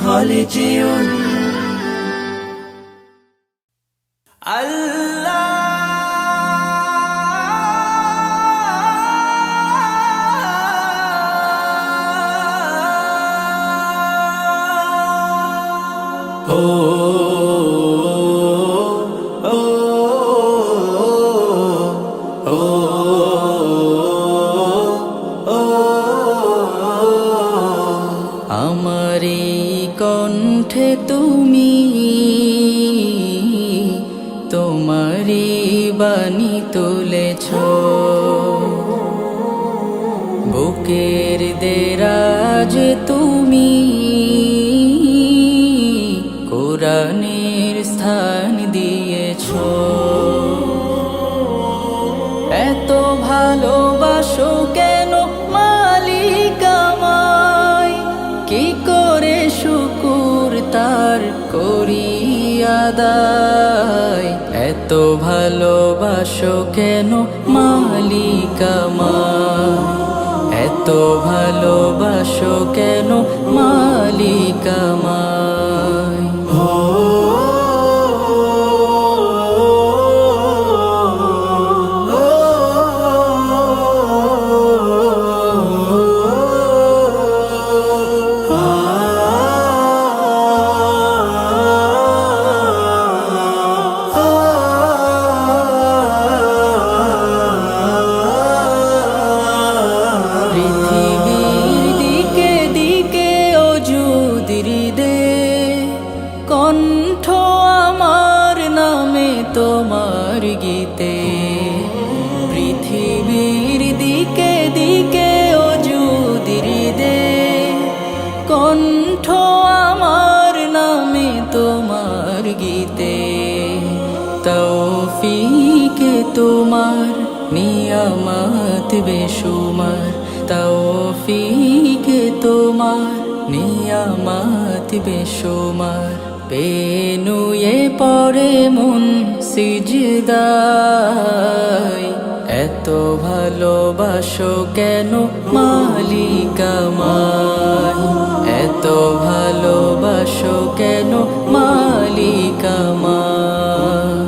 خالدون আমারি কণ্ঠে তুমি তোমারি বাণী তুলেছ, বুকের দেরাজ তুমি কোরআনের স্থান দিয়েছ। এত ভালোবাসো কেন মালিক আমায়, কি করে শুকুর তার করি আদায়। এত ভালোবাসো কেন মালিক আমায়, এত ভালোবাসো কেন মালিক আমায়। কণ্ঠ আমার নামে তোমার গীতে, পৃথিবীর দিকে দিকে ওজুদির দে। কণ্ঠ আমার নামে তোমার গীতে, তৌফিকে তোমার নিয়ামত বেশুমার। তৌফিকে তোমার নিয়ামত বেশুমার। পেনুয়ে পড়ে মন সিজদায়, এত ভালোবাসো কেন মালিক আমায়, এত ভালোবাসো কেন মালিক আমায়।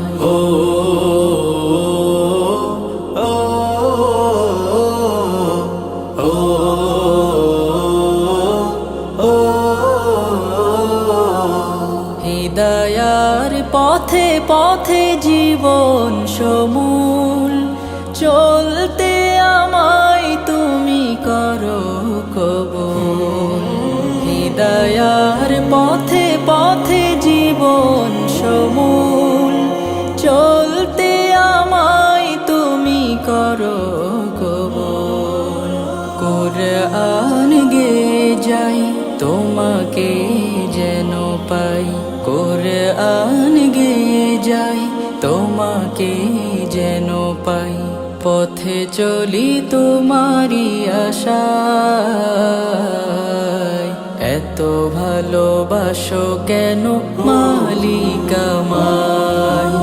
হিদায়ার পথে পথে জীবন সমূল, চলতে আমায় তুমি করো কবুল। হিদায়ার পথে পথে জীবন সমূল, চলতে আমায় তুমি করো কবুল। কুরআন গে যাই তোমাকে যেন পাই, কুরআন গে যাই তোমাকে যেন পাই। পথে চলি তোমারি আশায়, এত ভালোবাসো কেন মালিক আমায়,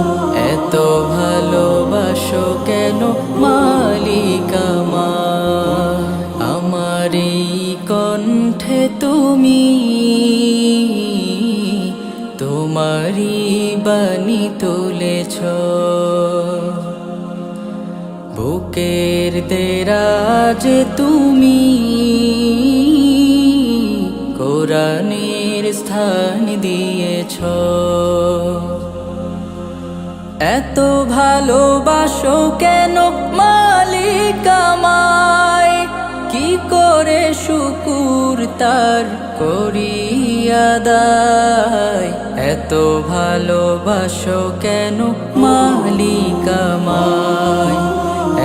এত ভালোবাসো কেন মালিক আমায়। আমারি কণ্ঠে তুমি তোমারি বাণী তুলেছ, বুকের দেরাজ তুমি কোরআনের স্থান দিয়েছ। এত ভালোবাসো কেন মালিক আমায়, কি করে শুকুর তার করি আদায়। এত ভালোবাসো কেন মালিক আমায়,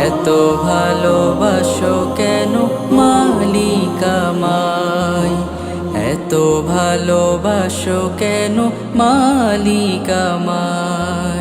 এত ভালোবাসো কেন মালিক আমায়, এত ভালোবাসো কেন মালিক আমায়।